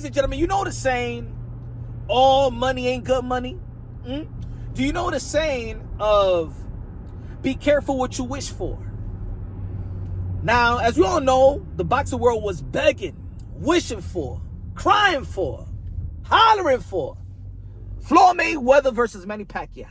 and gentlemen, you know the saying, all money ain't good money? Do you know the saying of be careful what you wish for? Now, as we all know, the boxing world was begging, wishing for, crying for, hollering for Floyd Mayweather versus Manny Pacquiao.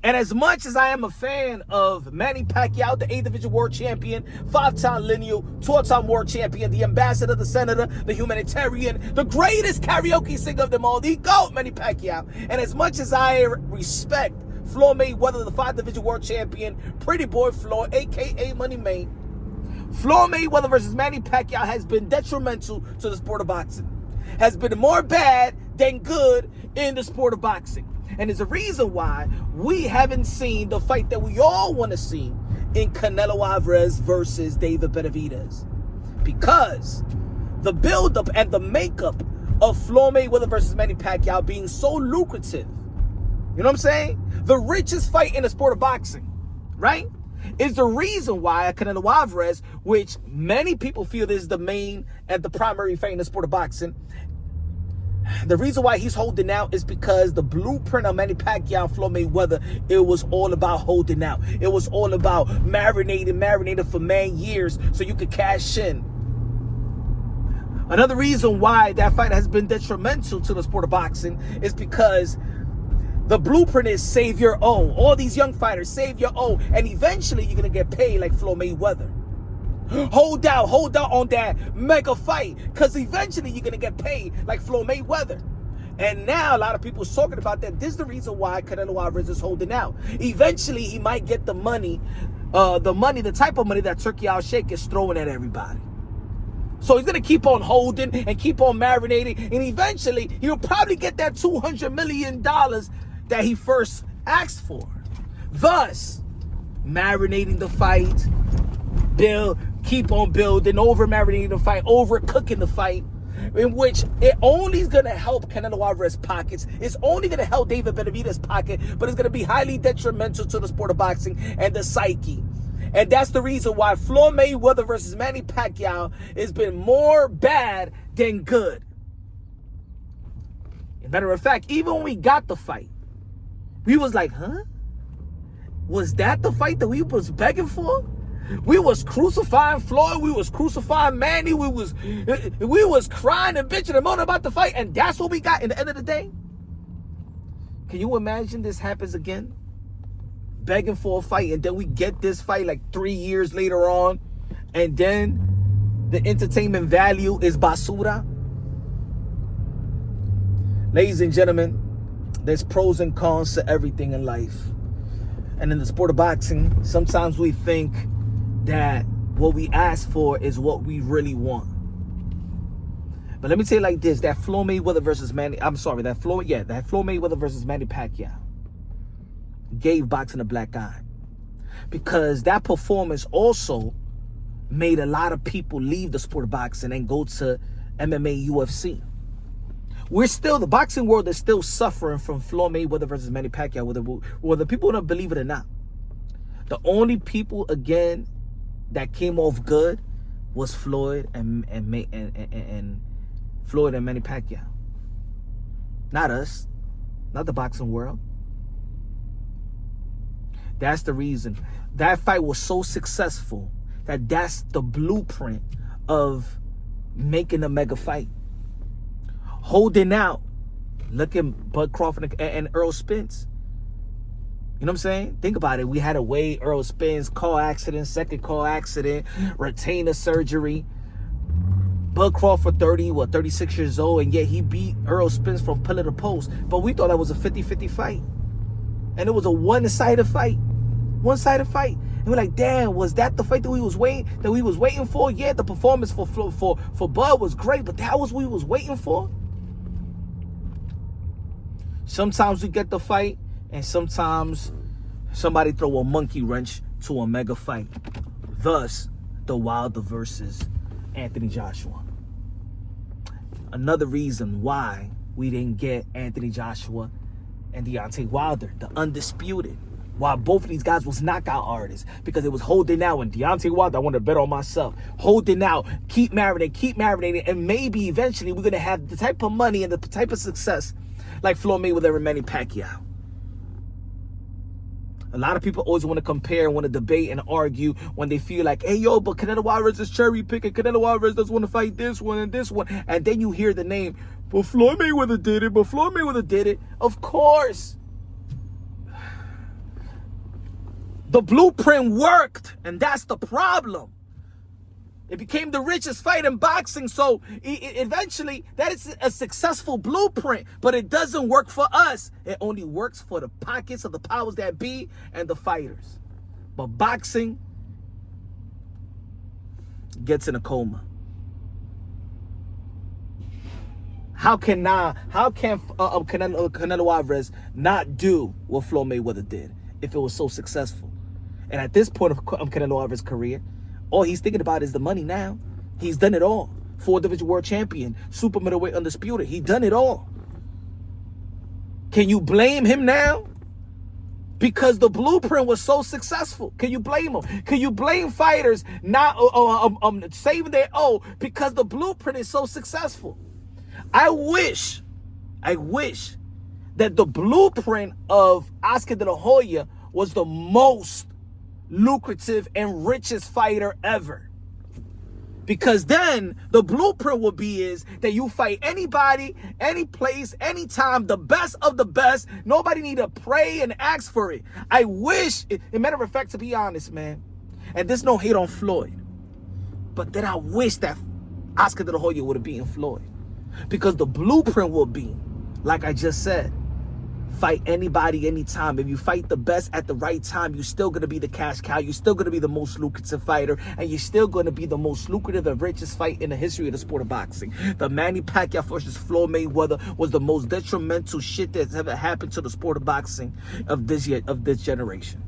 And as much as I am a fan of Manny Pacquiao, the 8th Division World Champion, 5-time lineal, 12-time World Champion, the ambassador, the senator, the humanitarian, the greatest karaoke singer of them all, the GOAT, Manny Pacquiao. And as much as I respect Floyd Mayweather, the 5th Division World Champion, Pretty Boy Floyd, a.k.a. Money May, Floyd Mayweather versus Manny Pacquiao has been detrimental to the sport of boxing. Has been more bad than good in the sport of boxing. And there's a reason why we haven't seen the fight that we all want to see in Canelo Alvarez versus David Benavidez. Because the build-up and the makeup of Floyd Mayweather versus Manny Pacquiao being so lucrative, you know what I'm saying? The richest fight in the sport of boxing, right? Is the reason why Canelo Alvarez, which many people feel is the main and the primary fight in the sport of boxing, the reason why he's holding out is because the blueprint of Manny Pacquiao and Floyd Mayweather, it was all about holding out. It was all about marinating for man years so you could cash in. Another reason why that fight has been detrimental to the sport of boxing is because the blueprint is save your own. All these young fighters, save your own. And eventually you're going to get paid like Floyd Mayweather. Hold out on that mega fight, because eventually you're going to get paid like Floyd Mayweather. And now a lot of people are talking about that. This is the reason why Canelo Alvarez is holding out. Eventually he might get the money, the type of money that Turkey Al-Sheikh is throwing at everybody. So he's going to keep on holding and keep on marinating. And eventually he'll probably get that $200 million that he first asked for. Thus, marinating the fight, keep on building, over-marinating the fight, overcooking the fight, in which it only is going to help Canelo Alvarez's pockets. It's only going to help David Benavidez's pocket, but it's going to be highly detrimental to the sport of boxing and the psyche. And that's the reason why Floyd Mayweather versus Manny Pacquiao has been more bad than good. As a matter of fact, even when we got the fight, we was like, huh? Was that the fight that we was begging for? We was crucifying Floyd. We was crucifying Manny. We was crying and bitching and moaning about the fight. And that's what we got in the end of the day. Can you imagine this happens again? Begging for a fight. And then we get this fight like 3 years later on. And then the entertainment value is basura. Ladies and gentlemen, there's pros and cons to everything in life. And in the sport of boxing, sometimes we think that what we ask for is what we really want. But let me tell you like this, that Floyd Mayweather versus Manny Mayweather versus Manny Pacquiao gave boxing a black eye. Because that performance also made a lot of people leave the sport of boxing and go to MMA, UFC. The boxing world is still suffering from Floyd Mayweather versus Manny Pacquiao, whether people don't believe it or not. The only people, again, that came off good was Floyd and Floyd and Manny Pacquiao. Not us. Not the boxing world. That's the reason. That fight was so successful that's the blueprint of making a mega fight. Holding out. Look at Bud Crawford and Earl Spence. You know what I'm saying? Think about it. We had to wait. Earl Spence, car accident, second car accident, retainer surgery. Bud Crawford, 36 years old, and yet he beat Earl Spence from pillar to post. But we thought that was a 50-50 fight. And it was a one-sided fight. One-sided fight. And we're like, damn, was that the fight that we was waiting for? Yeah, the performance for Bud was great, but that was what we was waiting for? Sometimes we get the fight, and sometimes somebody throw a monkey wrench to a mega fight. Thus, the Wilder versus Anthony Joshua. Another reason why we didn't get Anthony Joshua and Deontay Wilder, the undisputed. while both of these guys was knockout artists, because it was holding out. And Deontay Wilder, I want to bet on myself. Holding out, keep marinating, and maybe eventually we're going to have the type of money and the type of success like Floyd Mayweather and Manny Pacquiao. A lot of people always want to compare, want to debate and argue when they feel like, hey, yo, but Canelo Alvarez is cherry picking. Canelo Alvarez doesn't want to fight this one and this one. And then you hear the name, but Floyd Mayweather did it, but Floyd Mayweather did it. Of course. The blueprint worked, and that's the problem. It became the richest fight in boxing, so eventually that is a successful blueprint, but it doesn't work for us. It only works for the pockets of the powers that be and the fighters. But boxing gets in a coma. How can Canelo Alvarez not do what Floyd Mayweather did if it was so successful? And at this point of Canelo Alvarez's career, all he's thinking about is the money now. He's done it all. 4-division world champion, super middleweight undisputed. He done it all. Can you blame him now? Because the blueprint was so successful. Can you blame him? Can you blame fighters not saving their because the blueprint is so successful? I wish that the blueprint of Oscar De La Hoya was the most lucrative and richest fighter ever, because then the blueprint will be is that you fight anybody, any place, anytime, the best of the best. Nobody need to pray and ask for it. I wish, a matter of fact, to be honest, man, and there's no hate on Floyd, but then I wish that Oscar De La Hoya would have beaten Floyd, because the blueprint will be, like I just said, fight anybody, anytime. If you fight the best at the right time, you're still going to be the cash cow. You're still going to be the most lucrative fighter. And you're still going to be the most lucrative and richest fight in the history of the sport of boxing. The Manny Pacquiao versus Floyd Mayweather was the most detrimental shit that's ever happened to the sport of boxing of this generation.